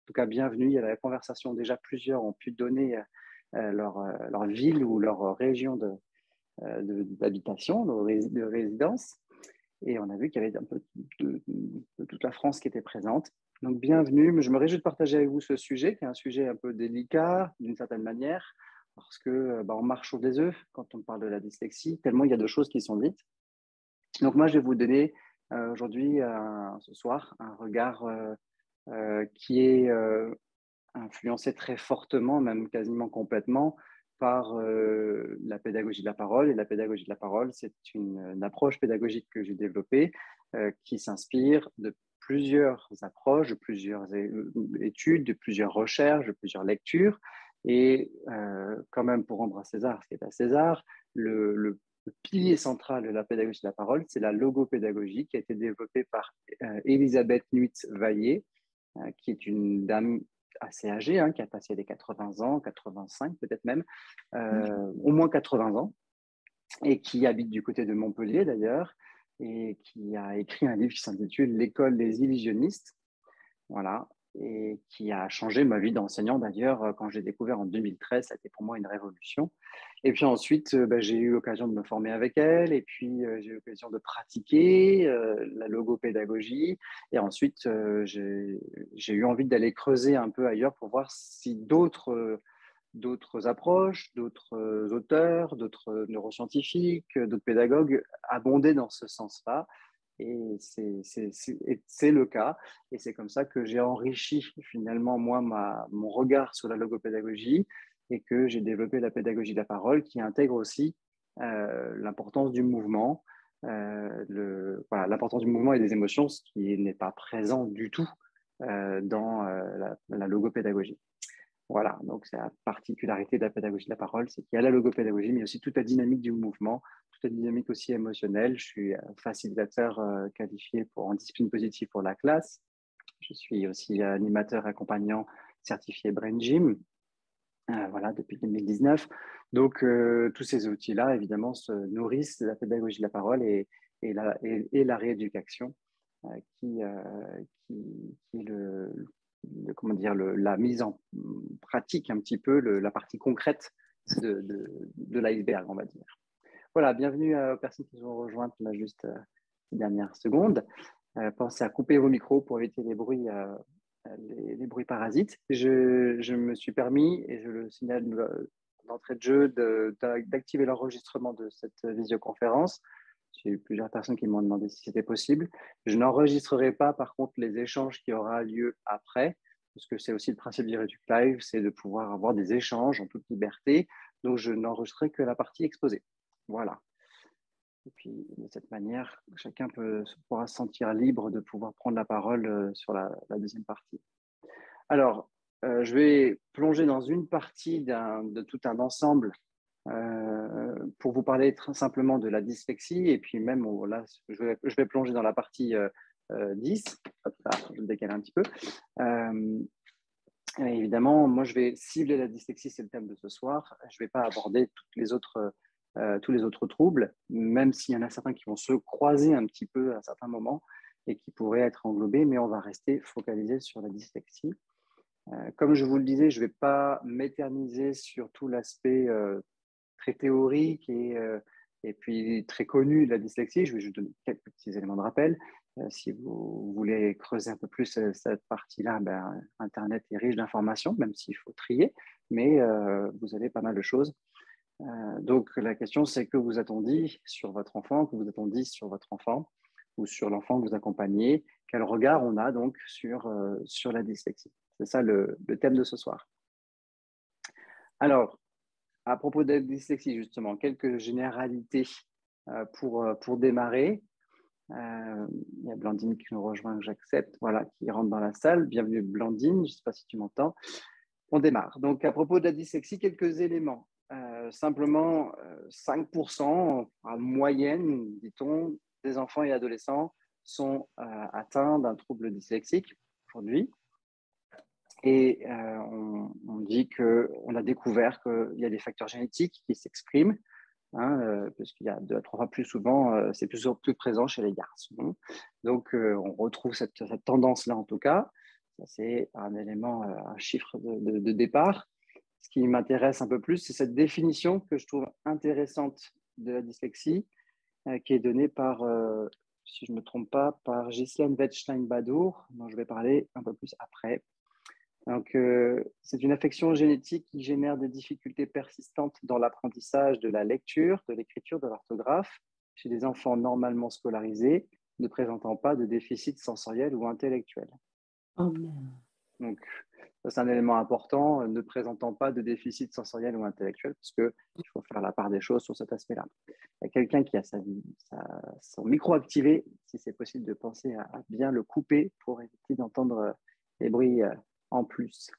tout cas, bienvenue. Il y a la conversation. Déjà, plusieurs ont pu donner leur ville ou leur région d'habitation, de résidence. Et on a vu qu'il y avait un peu de toute la France qui était présente. Donc, bienvenue. Je me réjouis de partager avec vous ce sujet, qui est un sujet un peu délicat, d'une certaine manière, parce que on marche sur des œufs quand on parle de la dyslexie, tellement il y a de choses qui sont dites. Donc, moi, je vais vous donner aujourd'hui, ce soir, un regard qui est influencé très fortement, même quasiment complètement, par la pédagogie de la parole. Et la pédagogie de la parole, c'est une approche pédagogique que j'ai développée qui s'inspire de plusieurs approches, de plusieurs études, de plusieurs recherches, de plusieurs lectures. Et quand même, pour rendre à César ce qui est à César, le pilier central de la pédagogie de la parole, c'est la logopédagogie qui a été développée par Elisabeth Nuit-Vaillé, qui est une dame assez âgée, qui a passé les 80 ans, 85 peut-être même, au moins 80 ans, et qui habite du côté de Montpellier d'ailleurs, et qui a écrit un livre qui s'intitule L'école des illusionnistes, voilà, et qui a changé ma vie d'enseignant d'ailleurs. Quand j'ai découvert en 2013, ça a été pour moi une révolution. Et puis ensuite, j'ai eu l'occasion de me former avec elle, et puis j'ai eu l'occasion de pratiquer la logopédagogie. Et ensuite, j'ai eu envie d'aller creuser un peu ailleurs pour voir si d'autres approches, d'autres auteurs, d'autres neuroscientifiques, d'autres pédagogues abondaient dans ce sens-là. Et c'est le cas. Et c'est comme ça que j'ai enrichi finalement, moi, mon regard sur la logopédagogie et que j'ai développé la pédagogie de la parole qui intègre aussi l'importance du mouvement, l'importance du mouvement et des émotions, ce qui n'est pas présent du tout dans la logopédagogie. Voilà, donc c'est la particularité de la pédagogie de la parole, c'est qu'il y a la logopédagogie, mais aussi toute la dynamique du mouvement, toute la dynamique aussi émotionnelle. Je suis facilitateur qualifié en discipline positive pour la classe. Je suis aussi animateur accompagnant certifié Brain Gym, voilà, depuis 2019. Donc, tous ces outils-là, évidemment, se nourrissent de la pédagogie de la parole et la rééducation, qui est comment dire, la mise en pratique un petit peu, la partie concrète de l'iceberg, on va dire. Voilà, bienvenue aux personnes qui nous ont rejointes là juste ces dernières secondes. Pensez à couper vos micros pour éviter les bruits, les bruits parasites. Je me suis permis, et je le signale d'entrée de jeu, d'activer l'enregistrement de cette visioconférence. J'ai eu plusieurs personnes qui m'ont demandé si c'était possible. Je n'enregistrerai pas, par contre, les échanges qui aura lieu après, parce que c'est aussi le principe du Reduc Live, c'est de pouvoir avoir des échanges en toute liberté. Donc, je n'enregistrerai que la partie exposée. Voilà. Et puis, de cette manière, chacun pourra se sentir libre de pouvoir prendre la parole sur la deuxième partie. Alors, je vais plonger dans une partie de tout un ensemble pour vous parler très simplement de la dyslexie. Et puis même, là, je vais plonger dans la partie 10. Hop là, je le décale un petit peu. Évidemment, moi, je vais cibler la dyslexie, c'est le thème de ce soir. Je ne vais pas aborder tous les autres troubles, même s'il y en a certains qui vont se croiser un petit peu à certains moments et qui pourraient être englobés, mais on va rester focalisé sur la dyslexie. Comme je vous le disais, je ne vais pas m'éterniser sur tout l'aspect très théorique et puis très connu de la dyslexie. Je vais juste donner quelques petits éléments de rappel. Si vous voulez creuser un peu plus cette partie-là, Internet est riche d'informations, même s'il faut trier, mais vous avez pas mal de choses. Donc la question, c'est que vous a-t-on dit sur votre enfant, que vous a-t-on dit sur votre enfant ou sur l'enfant que vous accompagnez? Quel regard on a donc sur la dyslexie? C'est ça le thème de ce soir. Alors, à propos de la dyslexie, justement, quelques généralités pour démarrer. Il y a Blandine qui nous rejoint, que j'accepte, voilà, qui rentre dans la salle. Bienvenue Blandine, je ne sais pas si tu m'entends. On démarre. Donc, à propos de la dyslexie, quelques éléments. Simplement, 5% en moyenne, dit-on, des enfants et adolescents sont atteints d'un trouble dyslexique aujourd'hui. Et on dit qu'on a découvert qu'il y a des facteurs génétiques qui s'expriment, puisqu'il y a 2 à 3 fois plus souvent, c'est plus présent chez les garçons. Donc, on retrouve cette tendance-là en tout cas. Ça, c'est un élément, un chiffre de départ. Ce qui m'intéresse un peu plus, c'est cette définition que je trouve intéressante de la dyslexie, qui est donnée par, si je ne me trompe pas, par Ghislaine Wettstein-Badour, dont je vais parler un peu plus après. Donc, c'est une affection génétique qui génère des difficultés persistantes dans l'apprentissage de la lecture, de l'écriture, de l'orthographe chez des enfants normalement scolarisés, ne présentant pas de déficit sensoriel ou intellectuel. Oh non. Donc, ça, c'est un élément important, ne présentant pas de déficit sensoriel ou intellectuel, parce qu'il faut faire la part des choses sur cet aspect-là. Il y a quelqu'un qui a son micro activé, si c'est possible de penser à bien le couper pour éviter d'entendre les bruits en plus.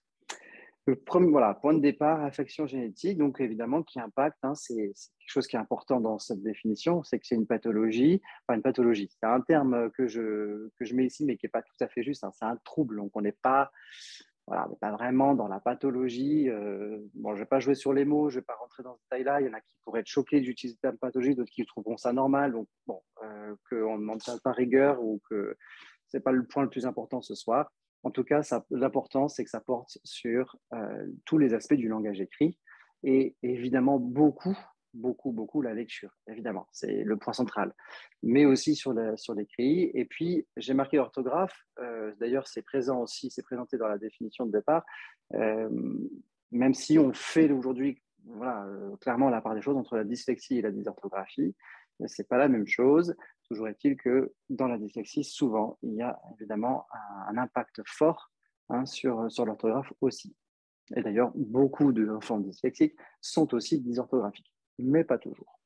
Le premier, voilà, point de départ, affection génétique, donc évidemment qui impacte, c'est quelque chose qui est important dans cette définition, c'est que c'est une pathologie, enfin une pathologie, c'est un terme que je mets ici, mais qui n'est pas tout à fait juste, c'est un trouble, donc on n'est pas, voilà, on n'est pas vraiment dans la pathologie. Bon, je ne vais pas jouer sur les mots, je ne vais pas rentrer dans ce détail-là, il y en a qui pourraient être choqués d'utiliser le terme pathologie, d'autres qui trouveront ça normal, donc bon, qu'on n'en tient pas rigueur ou que ce n'est pas le point le plus important ce soir. En tout cas, l'important, c'est que ça porte sur tous les aspects du langage écrit et évidemment beaucoup la lecture, évidemment, c'est le point central, mais aussi sur l'écrit. Et puis, j'ai marqué l'orthographe, d'ailleurs, c'est présent aussi, c'est présenté dans la définition de départ, même si on fait aujourd'hui, voilà, clairement la part des choses entre la dyslexie et la dysorthographie, ce n'est pas la même chose. Toujours est-il que dans la dyslexie, souvent, il y a évidemment un impact fort sur l'orthographe aussi. Et d'ailleurs, beaucoup d'enfants dyslexiques sont aussi dysorthographiques, mais pas toujours.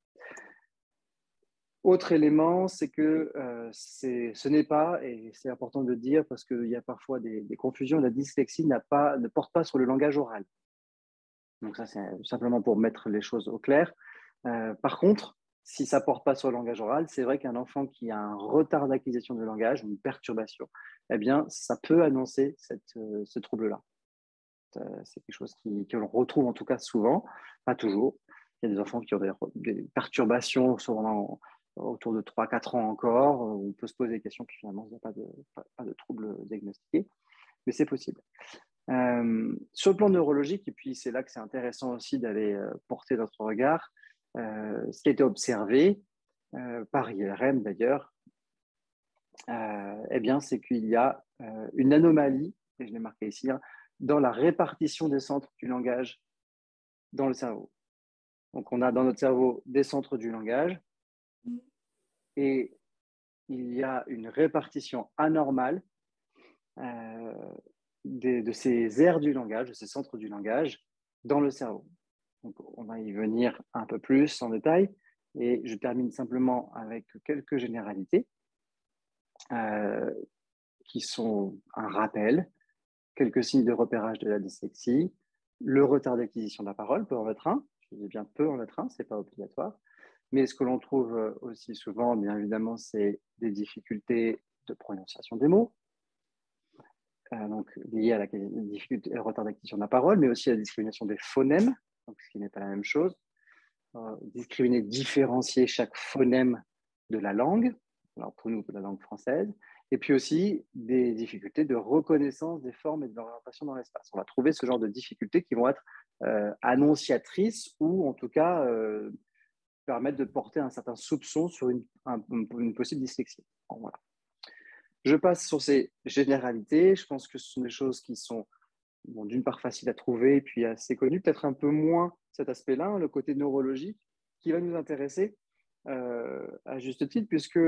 Autre élément, c'est que ce n'est pas, et c'est important de le dire parce qu'il y a parfois des confusions, la dyslexie ne porte pas sur le langage oral. Donc ça, c'est simplement pour mettre les choses au clair. Par contre, si ça ne porte pas sur le langage oral, c'est vrai qu'un enfant qui a un retard d'acquisition de langage, une perturbation, eh bien, ça peut annoncer ce trouble-là. C'est quelque chose que l'on retrouve en tout cas souvent, pas toujours. Il y a des enfants qui ont des perturbations souvent autour de 3-4 ans encore, où on peut se poser des questions, puis finalement, il n'y a pas de trouble diagnostiqué, mais c'est possible. Sur le plan neurologique, et puis c'est là que c'est intéressant aussi d'aller porter notre regard, ce qui a été observé par IRM d'ailleurs, eh bien, c'est qu'il y a une anomalie, et je l'ai marqué ici, dans la répartition des centres du langage dans le cerveau. Donc, on a dans notre cerveau des centres du langage et il y a une répartition anormale de ces aires du langage, de ces centres du langage dans le cerveau. Donc, on va y venir un peu plus en détail et je termine simplement avec quelques généralités qui sont un rappel, quelques signes de repérage de la dyslexie, le retard d'acquisition de la parole peut en être un, je dis bien peut en être un, ce n'est pas obligatoire, mais ce que l'on trouve aussi souvent, bien évidemment, c'est des difficultés de prononciation des mots, donc liées à la difficulté, le retard d'acquisition de la parole, mais aussi à la discrimination des phonèmes, donc ce qui n'est pas la même chose. Discriminer, différencier chaque phonème de la langue, alors pour nous, de la langue française, et puis aussi des difficultés de reconnaissance des formes et de l'orientation dans l'espace. On va trouver ce genre de difficultés qui vont être annonciatrices ou en tout cas permettre de porter un certain soupçon sur une possible dyslexie. Bon, voilà. Je passe sur ces généralités. Je pense que ce sont des choses qui sont d'une part faciles à trouver et puis assez connues, peut-être un peu moins cet aspect-là, le côté neurologique, qui va nous intéresser à juste titre, puisque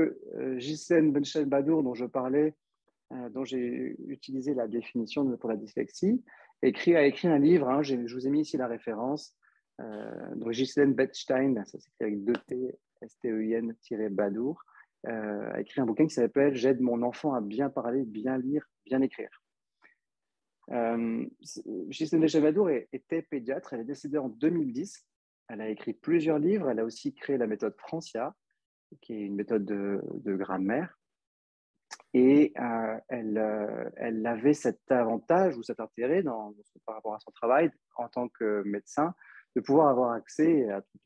Ghislaine Wettstein-Badour, dont je parlais, dont j'ai utilisé la définition pour la dyslexie, a écrit un livre, je vous ai mis ici la référence, donc Ghislaine Wettstein, ça s'écrit avec 2 T, S-T-E-I-N-Badour, a écrit un bouquin qui s'appelle « J'aide mon enfant à bien parler, bien lire, bien écrire ». Ghislaine Wettstein-Badour était pédiatre, elle est décédée en 2010. Elle a écrit plusieurs livres, elle a aussi créé la méthode Francia, qui est une méthode de grammaire. Et elle avait cet avantage ou cet intérêt par rapport à son travail en tant que médecin de pouvoir avoir accès à toute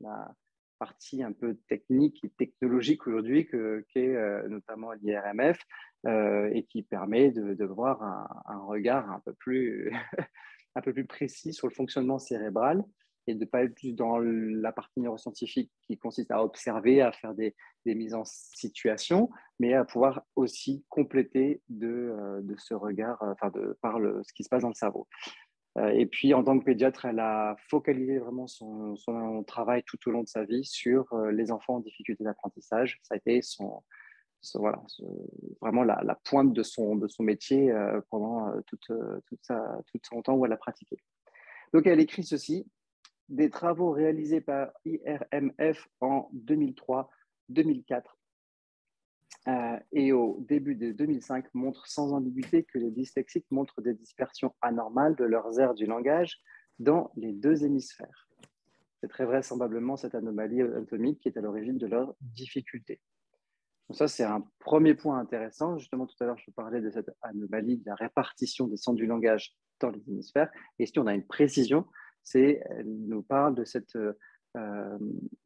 partie un peu technique et technologique aujourd'hui qu'est notamment l'IRMF et qui permet de voir un regard un peu plus, un peu plus précis sur le fonctionnement cérébral et de ne pas être juste dans la partie neuroscientifique qui consiste à observer, à faire des mises en situation, mais à pouvoir aussi compléter de ce regard, par ce qui se passe dans le cerveau. Et puis, en tant que pédiatre, elle a focalisé vraiment son travail tout au long de sa vie sur les enfants en difficulté d'apprentissage. Ça a été voilà, vraiment la pointe de son métier pendant tout son temps où elle a pratiqué. Donc, elle écrit ceci: des travaux réalisés par IRMF en 2003-2004 et au début de 2005 montrent sans ambiguïté que les dyslexiques montrent des dispersions anormales de leurs aires du langage dans les deux hémisphères. C'est très vraisemblablement cette anomalie anatomique qui est à l'origine de leurs difficultés. Donc ça, c'est un premier point intéressant. Justement, tout à l'heure, je parlais de cette anomalie de la répartition des centres du langage dans les hémisphères. Et ici, on a une précision, elle nous parle de cette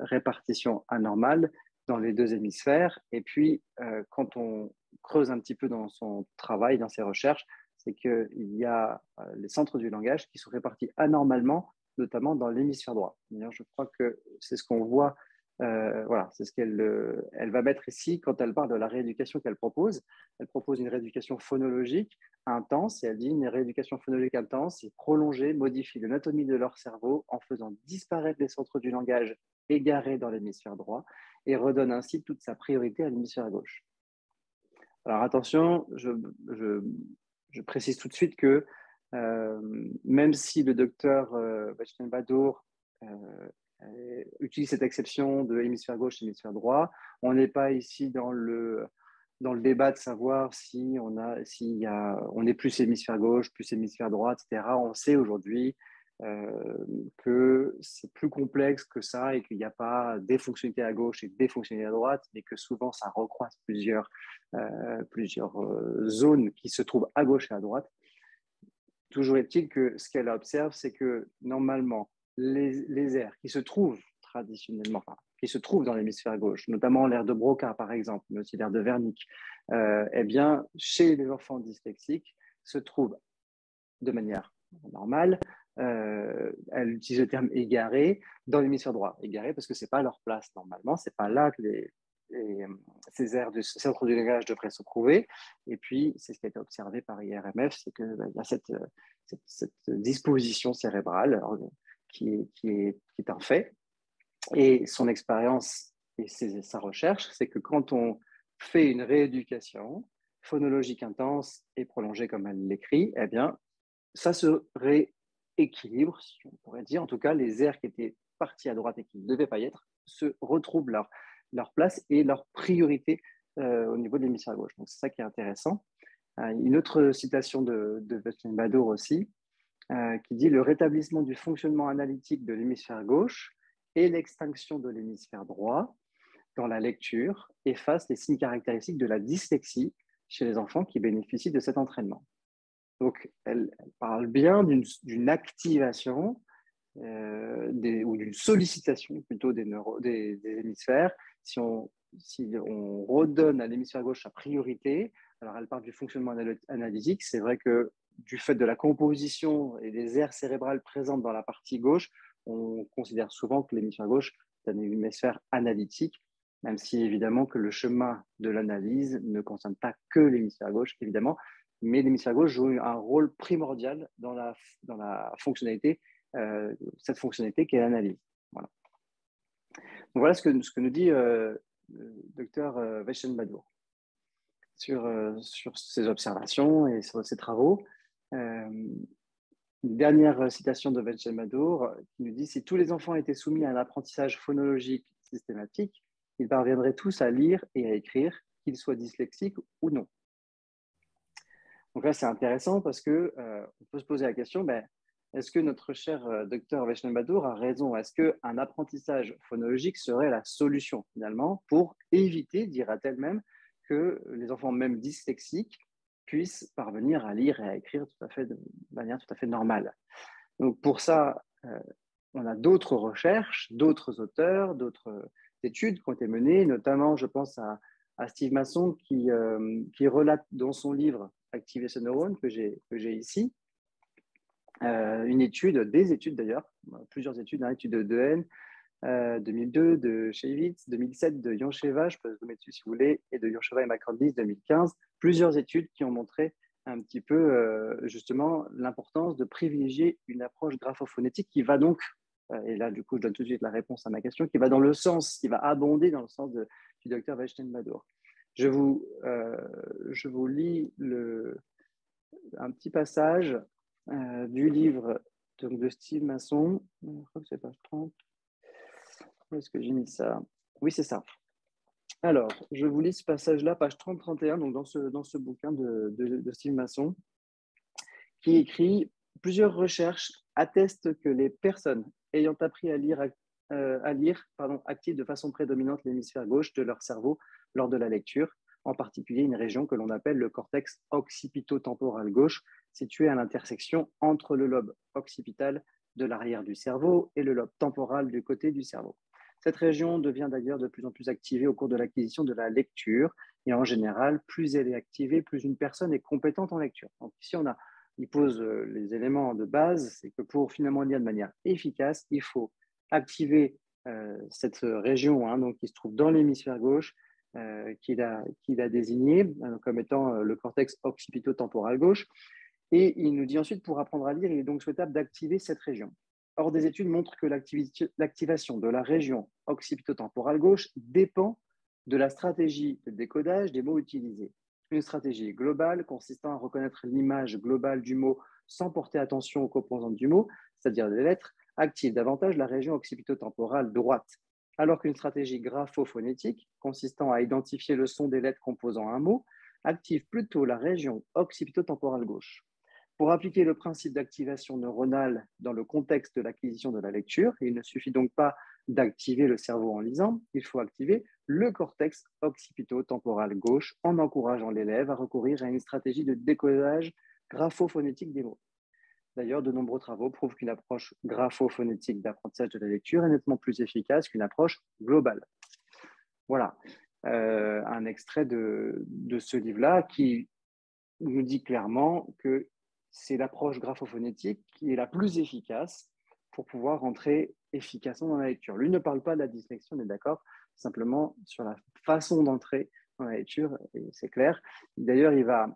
répartition anormale dans les deux hémisphères. Et puis, quand on creuse un petit peu dans son travail, dans ses recherches, c'est qu'il y a les centres du langage qui sont répartis anormalement, notamment dans l'hémisphère droit. D'ailleurs, je crois que c'est ce qu'on voit. Voilà, c'est ce elle va mettre ici quand elle parle de la rééducation qu'elle propose. Elle propose une rééducation phonologique intense et elle dit une rééducation phonologique intense et prolongée modifie l'anatomie de leur cerveau en faisant disparaître les centres du langage égarés dans l'hémisphère droit et redonne ainsi toute sa priorité à l'hémisphère gauche. Alors attention, je précise tout de suite que même si le docteur Westenbadur utilise cette exception de hémisphère gauche et hémisphère droit, on n'est pas ici dans le débat de savoir si on est plus hémisphère gauche, plus hémisphère droit, etc. On sait aujourd'hui que c'est plus complexe que ça et qu'il n'y a pas des fonctionnalités à gauche et des fonctionnalités à droite, mais que souvent ça recroise plusieurs zones qui se trouvent à gauche et à droite. Toujours est-il que ce qu'elle observe, c'est que normalement, les aires qui se trouvent traditionnellement, qui se trouvent dans l'hémisphère gauche, notamment l'aire de Broca par exemple, mais aussi l'aire de Wernicke, eh bien, chez les enfants dyslexiques, se trouvent de manière normale, elle utilise le terme égaré, dans l'hémisphère droit. Égaré parce que ce n'est pas leur place normalement, ce n'est pas là que ces aires du centre du langage devraient se trouver. Et puis, c'est ce qui a été observé par IRMF, c'est qu'il y a cette disposition cérébrale qui est un fait. Et son expérience et sa recherche, c'est que quand on fait une rééducation phonologique intense et prolongée comme elle l'écrit, eh bien, ça se rééquilibre, si on pourrait dire. En tout cas, les aires qui étaient parties à droite et qui ne devaient pas y être se retrouvent leur place et leur priorité au niveau de l'hémisphère gauche. Donc, c'est ça qui est intéressant. Une autre citation de Westenbadur aussi, qui dit « Le rétablissement du fonctionnement analytique de l'hémisphère gauche et l'extinction de l'hémisphère droit dans la lecture efface les signes caractéristiques de la dyslexie chez les enfants qui bénéficient de cet entraînement. » Donc, elle parle bien d'une activation ou d'une sollicitation plutôt des hémisphères. Si on redonne à l'hémisphère gauche sa priorité, alors elle parle du fonctionnement analytique. C'est vrai que du fait de la composition et des aires cérébrales présentes dans la partie gauche, on considère souvent que l'hémisphère gauche est un hémisphère analytique, même si évidemment que le chemin de l'analyse ne concerne pas que l'hémisphère gauche, évidemment, mais l'hémisphère gauche joue un rôle primordial dans la fonctionnalité, cette fonctionnalité qui est l'analyse. Voilà. Donc voilà ce que nous dit le docteur Westenbadur sur ses observations et sur ses travaux. Une dernière citation de Westenbadur qui nous dit « Si tous les enfants étaient soumis à un apprentissage phonologique systématique, ils parviendraient tous à lire et à écrire, qu'ils soient dyslexiques ou non. » Donc là, c'est intéressant parce qu'on peut se poser la question, est-ce que notre cher docteur Westenbadur a raison? Est-ce qu'un apprentissage phonologique serait la solution finalement pour éviter, dira-t-elle même, que les enfants même dyslexiques puissent parvenir à lire et à écrire de manière tout à fait normale? Donc pour ça, on a d'autres recherches, d'autres auteurs, d'autres études qui ont été menées, notamment, je pense à Steve Masson qui relate dans son livre Activer ce neurone que j'ai ici, une étude, des études d'ailleurs, plusieurs études, une étude de Dehaene, 2002 de Shevitz, 2007 de Yoncheva, je peux vous mettre dessus si vous voulez, et de Yoncheva et McCordis 2015, plusieurs études qui ont montré un petit peu justement l'importance de privilégier une approche graphophonétique qui va donc, et là du coup je donne tout de suite la réponse à ma question, qui va dans le sens, qui va abonder dans le sens du docteur Westenbadur. Je vous lis un petit passage du livre donc, de Steve Masson, je crois que c'est page 30. Où est-ce que j'ai mis ça? Oui, c'est ça. Alors, je vous lis ce passage-là, page 30-31, donc dans ce bouquin de Steve Masson, qui écrit « Plusieurs recherches attestent que les personnes ayant appris à lire activent de façon prédominante l'hémisphère gauche de leur cerveau lors de la lecture, en particulier une région que l'on appelle le cortex occipito-temporal gauche, située à l'intersection entre le lobe occipital de l'arrière du cerveau et le lobe temporal du côté du cerveau. Cette région devient d'ailleurs de plus en plus activée au cours de l'acquisition de la lecture, et en général, plus elle est activée, plus une personne est compétente en lecture. Donc ici, il pose les éléments de base, c'est que pour finalement lire de manière efficace, il faut activer cette région donc, qui se trouve dans l'hémisphère gauche, qu'il a désigné comme étant le cortex occipito-temporal gauche. Et il nous dit ensuite, pour apprendre à lire, il est donc souhaitable d'activer cette région. Or, des études montrent que l'activation de la région occipito-temporale gauche dépend de la stratégie de décodage des mots utilisés. Une stratégie globale consistant à reconnaître l'image globale du mot sans porter attention aux composantes du mot, c'est-à-dire des lettres, active davantage la région occipito-temporale droite, alors qu'une stratégie graphophonétique consistant à identifier le son des lettres composant un mot active plutôt la région occipito-temporale gauche. Pour appliquer le principe d'activation neuronale dans le contexte de l'acquisition de la lecture, il ne suffit donc pas d'activer le cerveau en lisant, il faut activer le cortex occipito-temporal gauche en encourageant l'élève à recourir à une stratégie de décodage graphophonétique des mots. D'ailleurs, de nombreux travaux prouvent qu'une approche graphophonétique d'apprentissage de la lecture est nettement plus efficace qu'une approche globale. Voilà, un extrait de ce livre-là qui nous dit clairement que c'est l'approche graphophonétique qui est la plus efficace pour pouvoir rentrer efficacement dans la lecture. Lui ne parle pas de la dyslexie, on est d'accord, simplement sur la façon d'entrer dans la lecture, et c'est clair. D'ailleurs, il va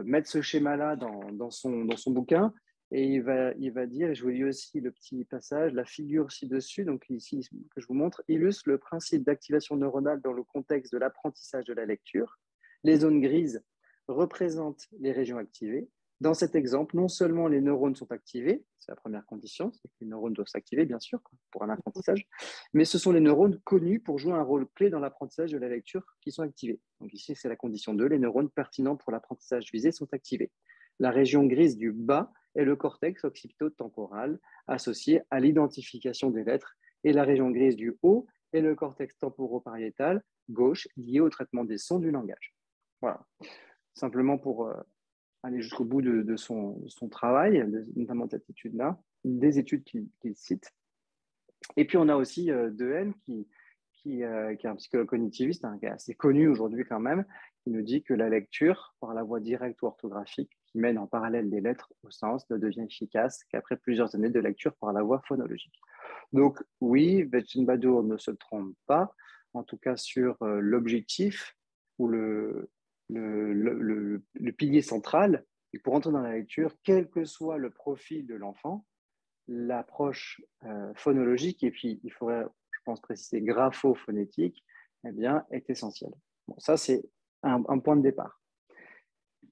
mettre ce schéma-là dans son bouquin, et il va dire, et je vous lis aussi le petit passage, la figure ci-dessus, donc ici que je vous montre, illustre le principe d'activation neuronale dans le contexte de l'apprentissage de la lecture. Les zones grises représentent les régions activées. Dans cet exemple, non seulement les neurones sont activés, c'est la première condition, c'est que les neurones doivent s'activer, bien sûr, pour un apprentissage, mais ce sont les neurones connus pour jouer un rôle clé dans l'apprentissage de la lecture qui sont activés. Donc ici, c'est la condition 2, les neurones pertinents pour l'apprentissage visé sont activés. La région grise du bas est le cortex occipito-temporal associé à l'identification des lettres, et la région grise du haut est le cortex temporopariétal gauche lié au traitement des sons du langage. Voilà, simplement pour aller jusqu'au bout de son travail, notamment cette étude-là, des études qu'il cite. Et puis on a aussi Dehaene qui est un psychologue cognitiviste, qui est assez connu aujourd'hui quand même, qui nous dit que la lecture, par la voie directe ou orthographique, qui mène en parallèle des lettres au sens, ne devient efficace qu'après plusieurs années de lecture par la voie phonologique. Donc oui, Westenbadur ne se trompe pas, en tout cas sur l'objectif ou le pilier central. Et pour entrer dans la lecture, quel que soit le profil de l'enfant, l'approche phonologique, et puis il faudrait, je pense, préciser graphophonétique, eh bien, est essentielle. Bon, ça, c'est un point de départ.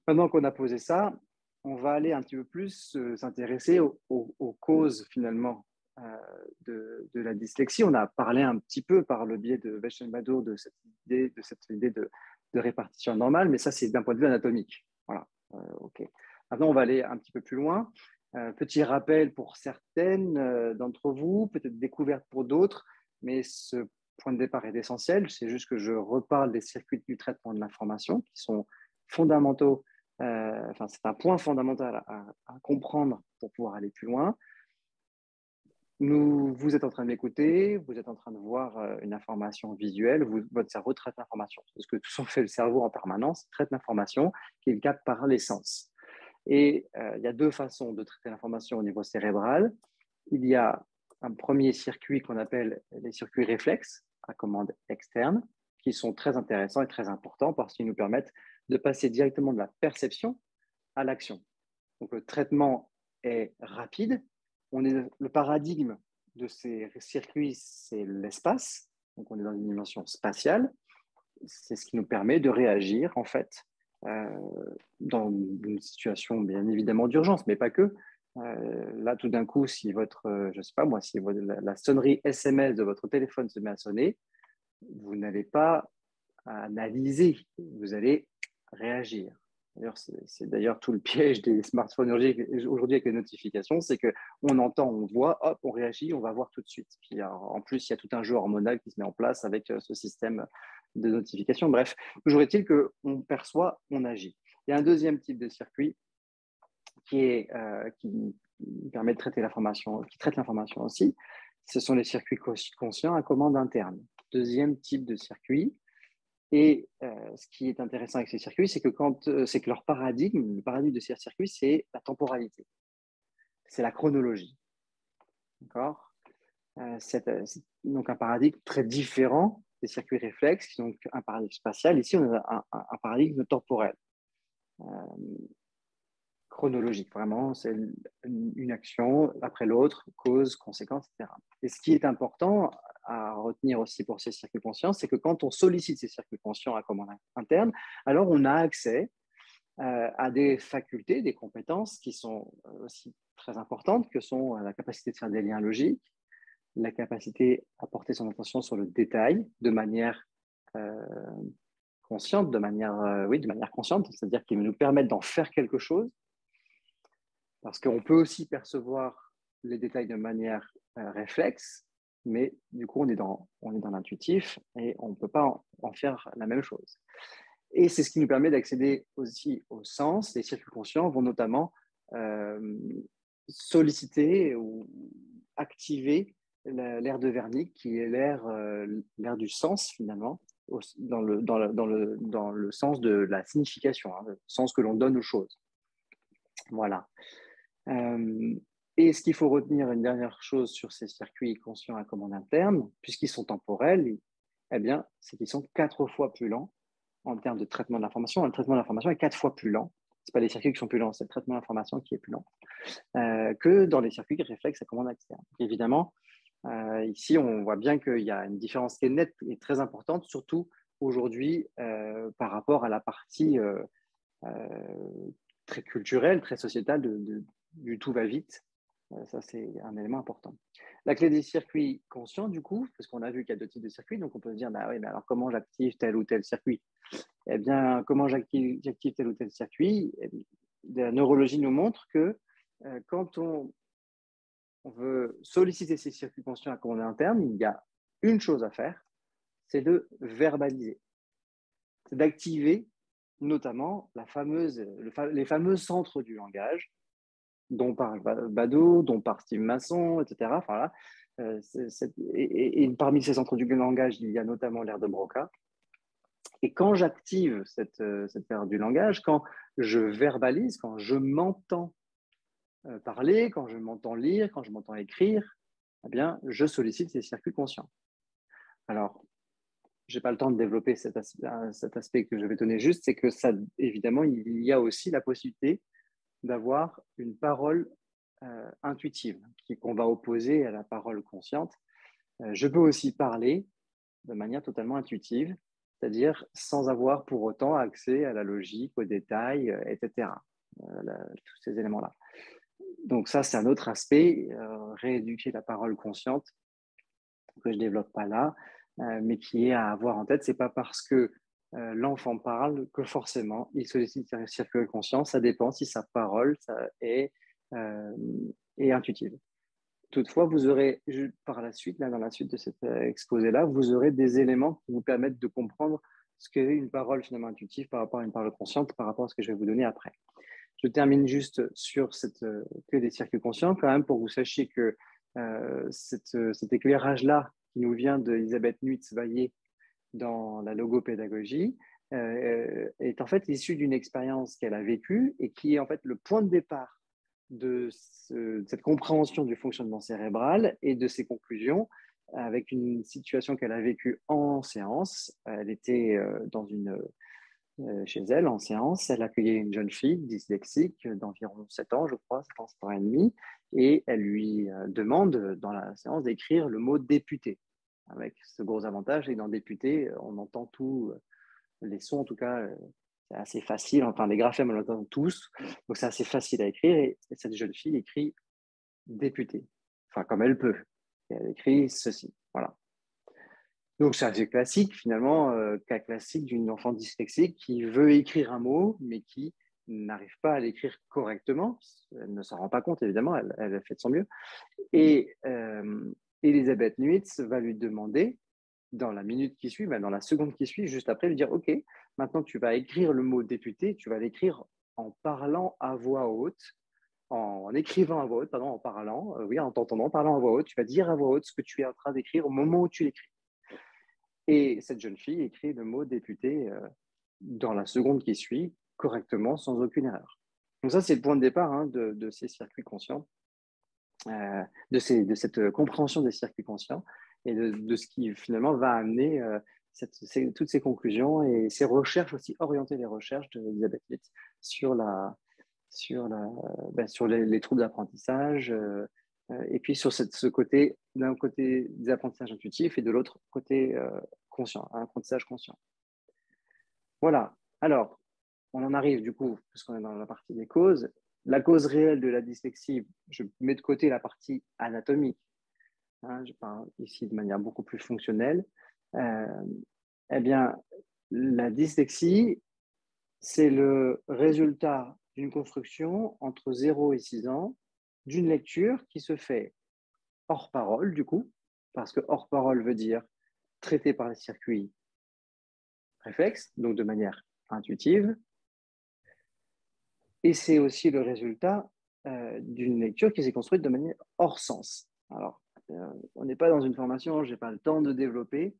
Maintenant qu'on a posé ça, on va aller un petit peu plus s'intéresser aux causes, finalement, de la dyslexie. On a parlé un petit peu par le biais de Westenbadur de cette idée de répartition normale, mais ça, c'est d'un point de vue anatomique. Voilà. OK. Maintenant, on va aller un petit peu plus loin. Petit rappel pour certaines d'entre vous, peut-être découverte pour d'autres, mais ce point de départ est essentiel. C'est juste que je reparle des circuits du traitement de l'information qui sont fondamentaux. C'est un point fondamental à comprendre pour pouvoir aller plus loin. Vous êtes en train de m'écouter, vous êtes en train de voir une information visuelle, votre cerveau traite l'information. C'est ce que tout fait le cerveau en permanence, il traite l'information qu'il capte par les sens. Et il y a deux façons de traiter l'information au niveau cérébral. Il y a un premier circuit qu'on appelle les circuits réflexes à commande externe, qui sont très intéressants et très importants parce qu'ils nous permettent de passer directement de la perception à l'action. Donc le traitement est rapide. Le paradigme de ces circuits, c'est l'espace. Donc on est dans une dimension spatiale. C'est ce qui nous permet de réagir en fait dans une situation bien évidemment d'urgence, mais pas que. Là, tout d'un coup, si je sais pas moi, si la sonnerie SMS de votre téléphone se met à sonner, vous n'allez pas analyser, vous allez réagir. D'ailleurs, c'est d'ailleurs tout le piège des smartphones aujourd'hui avec les notifications, c'est qu'on entend, on voit, hop, on réagit, on va voir tout de suite. Puis en plus, il y a tout un jeu hormonal qui se met en place avec ce système de notification. Bref, toujours est-il qu'on perçoit, on agit. Il y a un deuxième type de circuit qui permet de traiter l'information, qui traite l'information aussi. Ce sont les circuits conscients à commande interne. Deuxième type de circuit. Et ce qui est intéressant avec ces circuits, c'est que leur paradigme, le paradigme de ces circuits, c'est la temporalité, c'est la chronologie. D'accord. C'est donc un paradigme très différent des circuits réflexes, qui sont un paradigme spatial. Ici, on a un paradigme temporel, chronologique. Vraiment, c'est une action après l'autre, cause, conséquence, etc. Et ce qui est important à retenir aussi pour ces circuits conscients, c'est que quand on sollicite ces circuits conscients à commande interne, alors on a accès à des facultés, des compétences qui sont aussi très importantes, que sont la capacité de faire des liens logiques, la capacité à porter son attention sur le détail de manière consciente, de manière consciente, c'est-à-dire qu'ils nous permettent d'en faire quelque chose, parce qu'on peut aussi percevoir les détails de manière réflexe, mais du coup, on est dans l'intuitif et on ne peut pas en faire la même chose. Et c'est ce qui nous permet d'accéder aussi au sens. Les circuits conscients vont notamment solliciter ou activer l'aire de Wernicke, qui est l'aire du sens finalement, dans le sens de la signification, le sens que l'on donne aux choses. Voilà. Et ce qu'il faut retenir, une dernière chose sur ces circuits conscients à commande interne, puisqu'ils sont temporels, eh bien, c'est qu'ils sont 4 fois plus lents en termes de traitement de l'information. Le traitement de l'information est 4 fois plus lent. Ce n'est pas les circuits qui sont plus lents, c'est le traitement de l'information qui est plus lent que dans les circuits réflexes à commande externe. Évidemment, ici, on voit bien qu'il y a une différence qui est nette et très importante, surtout aujourd'hui par rapport à la partie très culturelle, très sociétale du tout va vite. Ça, c'est un élément important. La clé des circuits conscients, du coup, parce qu'on a vu qu'il y a 2 types de circuits, donc on peut se dire, bah oui, mais alors comment j'active tel ou tel circuit? Eh bien, comment j'active tel ou tel circuit? La neurologie nous montre que quand on veut solliciter ces circuits conscients à commande interne, il y a une chose à faire, c'est de verbaliser. C'est d'activer notamment les fameux centres du langage, dont parle Bado, dont parle Steve Masson, etc. Enfin, là, et parmi ces centres du langage, il y a notamment l'aire de Broca. Et quand j'active cette aire du langage, quand je verbalise, quand je m'entends parler, quand je m'entends lire, quand je m'entends écrire, eh bien, je sollicite ces circuits conscients. Alors, je n'ai pas le temps de développer cet aspect que je vais donner juste, c'est que ça, évidemment, il y a aussi la possibilité d'avoir une parole intuitive qu'on va opposer à la parole consciente. Je peux aussi parler de manière totalement intuitive, c'est-à-dire sans avoir pour autant accès à la logique, aux détails, etc. Tous ces éléments-là. Donc ça, c'est un autre aspect, rééduquer la parole consciente, que je ne développe pas là, mais qui est à avoir en tête. Ce n'est pas parce que l'enfant parle que forcément il sollicite un circuit conscient. Ça dépend si sa parole est intuitive. Toutefois, vous aurez par la suite, là, dans la suite de cet exposé-là, vous aurez des éléments qui vous permettent de comprendre ce qu'est une parole finalement intuitive par rapport à une parole consciente, par rapport à ce que je vais vous donner après. Je termine juste sur que des circuits conscients, quand même, pour que vous sachiez que cet éclairage-là qui nous vient d'Elisabeth Nuits-Vaillé dans la logopédagogie est en fait issu d'une expérience qu'elle a vécue et qui est en fait le point de départ de cette compréhension du fonctionnement cérébral et de ses conclusions avec une situation qu'elle a vécue en séance. Elle était chez elle en séance. Elle accueillait une jeune fille dyslexique d'environ 7 ans, je crois, 7 ans et demi, et elle lui demande dans la séance d'écrire le mot député. Avec ce gros avantage, et dans député, on entend tous les sons, en tout cas, c'est assez facile. Enfin, les graphèmes, on l'entend tous, donc c'est assez facile à écrire. Et cette jeune fille écrit député, enfin, comme elle peut. Et elle écrit ceci, voilà. Donc, c'est assez classique, finalement, cas classique d'une enfant dyslexique qui veut écrire un mot, mais qui n'arrive pas à l'écrire correctement. Elle ne s'en rend pas compte, évidemment, elle a fait de son mieux. Et Elisabeth Nuits va lui demander, dans la minute qui suit, dans la seconde qui suit, juste après, lui dire, OK, maintenant tu vas écrire le mot député, tu vas l'écrire en parlant à voix haute, en écrivant à voix haute, pardon, en parlant, oui, en t'entendant, parlant à voix haute, tu vas dire à voix haute ce que tu es en train d'écrire au moment où tu l'écris. Et cette jeune fille écrit le mot député dans la seconde qui suit, correctement, sans aucune erreur. Donc ça, c'est le point de départ de ces circuits conscients, de cette compréhension des circuits conscients et de ce qui finalement va amener toutes ces conclusions et ces recherches aussi, orienter les recherches d'Elisabeth Litz sur les troubles d'apprentissage et puis sur ce côté, d'un côté des apprentissages intuitifs et de l'autre côté conscient, un apprentissage conscient. Voilà. Alors, on en arrive du coup, puisqu'on est dans la partie des causes. La cause réelle de la dyslexie, je mets de côté la partie anatomique. Je parle ici de manière beaucoup plus fonctionnelle. Eh bien, la dyslexie, c'est le résultat d'une construction entre 0 et 6 ans, d'une lecture qui se fait hors parole, du coup, parce que hors parole veut dire traité par les circuits réflexes, donc de manière intuitive. Et c'est aussi le résultat d'une lecture qui s'est construite de manière hors sens. Alors, on n'est pas dans une formation, je n'ai pas le temps de développer.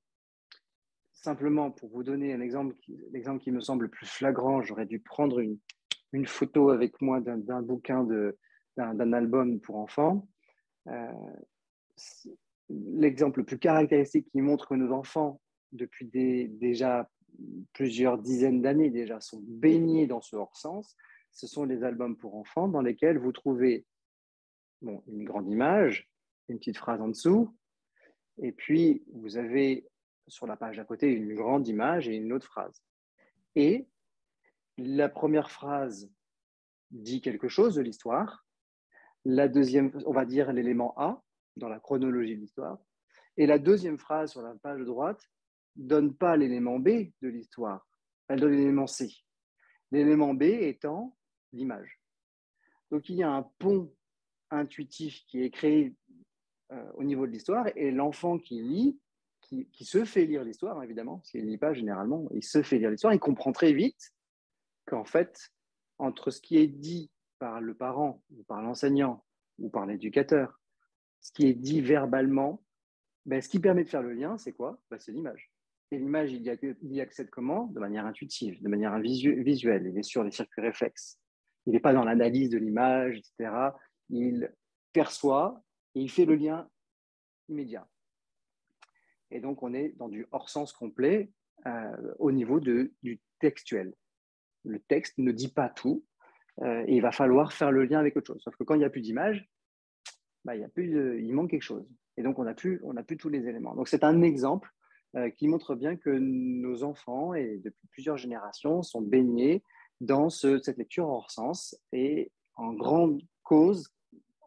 Simplement, pour vous donner l'exemple qui me semble le plus flagrant, j'aurais dû prendre une photo avec moi d'un bouquin, d'un album pour enfants. L'exemple le plus caractéristique qui montre que nos enfants, depuis déjà plusieurs dizaines d'années déjà, sont baignés dans ce hors-sens, ce sont les albums pour enfants dans lesquels vous trouvez une grande image, une petite phrase en dessous, et puis vous avez sur la page d'à côté une grande image et une autre phrase. Et la première phrase dit quelque chose de l'histoire, la deuxième, on va dire l'élément A dans la chronologie de l'histoire, et la deuxième phrase sur la page de droite donne pas l'élément B de l'histoire, elle donne l'élément C. L'élément B étant l'image. Donc il y a un pont intuitif qui est créé au niveau de l'histoire et l'enfant qui lit, qui se fait lire l'histoire, évidemment, parce qu'il ne lit pas généralement, il se fait lire l'histoire, il comprend très vite qu'en fait, entre ce qui est dit par le parent ou par l'enseignant ou par l'éducateur, ce qui est dit verbalement, ce qui permet de faire le lien, c'est quoi? C'est l'image. Et l'image, il y accède comment? De manière intuitive, de manière visuelle. Il est sur les circuits réflexes. Il n'est pas dans l'analyse de l'image, etc. Il perçoit et il fait le lien immédiat. Et donc, on est dans du hors-sens complet au niveau du textuel. Le texte ne dit pas tout et il va falloir faire le lien avec autre chose. Sauf que quand il n'y a plus d'image, il manque quelque chose. Et donc, on n'a plus tous les éléments. Donc, c'est un exemple qui montre bien que nos enfants, et depuis plusieurs générations, sont baignés dans cette lecture hors sens. Et en grande cause,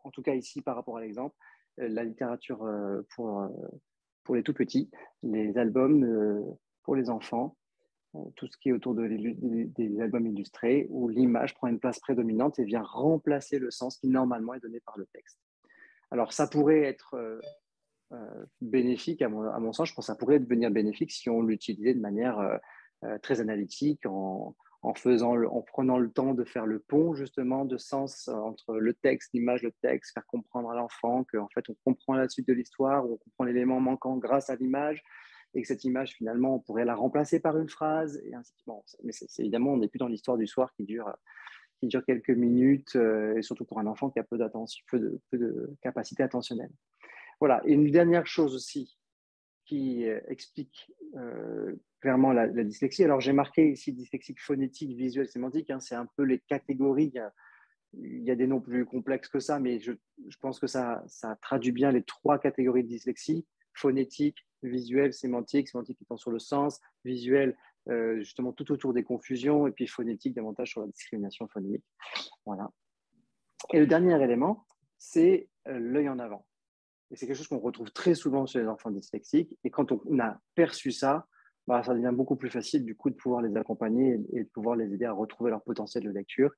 en tout cas ici par rapport à l'exemple, la littérature pour les tout petits, les albums pour les enfants, tout ce qui est autour des albums illustrés, où l'image prend une place prédominante et vient remplacer le sens qui normalement est donné par le texte. Alors, ça pourrait être bénéfique, à mon sens, je pense que ça pourrait devenir bénéfique si on l'utilisait de manière très analytique, en en prenant le temps de faire le pont justement de sens entre le texte, l'image, le texte, faire comprendre à l'enfant qu'en fait on comprend la suite de l'histoire, on comprend l'élément manquant grâce à l'image, et que cette image finalement on pourrait la remplacer par une phrase, et ainsi de suite. Bon, mais évidemment on n'est plus dans l'histoire du soir qui dure quelques minutes, et surtout pour un enfant qui a peu de capacité attentionnelle. Voilà, et une dernière chose aussi qui explique clairement la dyslexie. Alors, j'ai marqué ici dyslexique phonétique, visuelle, sémantique. C'est un peu les catégories. Il y a des noms plus complexes que ça, mais je pense que ça traduit bien les 3 catégories de dyslexie: phonétique, visuelle, sémantique. Sémantique étant sur le sens, visuel justement tout autour des confusions, et puis phonétique davantage sur la discrimination phonémique. Voilà. Et le dernier élément, c'est l'œil en avant. Et c'est quelque chose qu'on retrouve très souvent chez les enfants dyslexiques. Et quand on a perçu ça, ça devient beaucoup plus facile du coup de pouvoir les accompagner et de pouvoir les aider à retrouver leur potentiel de lecture.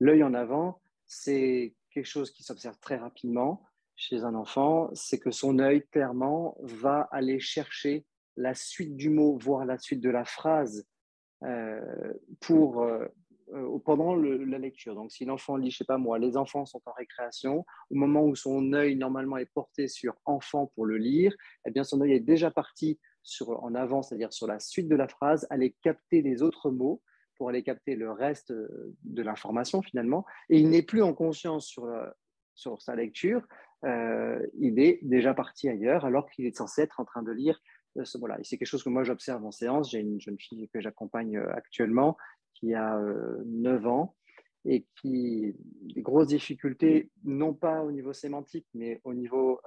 L'œil en avant, c'est quelque chose qui s'observe très rapidement chez un enfant. C'est que son œil, clairement, va aller chercher la suite du mot, voire la suite de la phrase pendant la lecture. Donc, si l'enfant lit, je ne sais pas moi, les enfants sont en récréation, au moment où son œil normalement est porté sur enfant pour le lire, eh bien son œil est déjà parti en avant, c'est-à-dire sur la suite de la phrase, aller capter les autres mots pour aller capter le reste de l'information finalement. Et il n'est plus en conscience sur sa lecture, il est déjà parti ailleurs alors qu'il est censé être en train de lire ce mot-là. Et c'est quelque chose que moi j'observe en séance. J'ai une jeune fille que j'accompagne actuellement qui a 9 ans et qui a des grosses difficultés, non pas au niveau sémantique, mais au niveau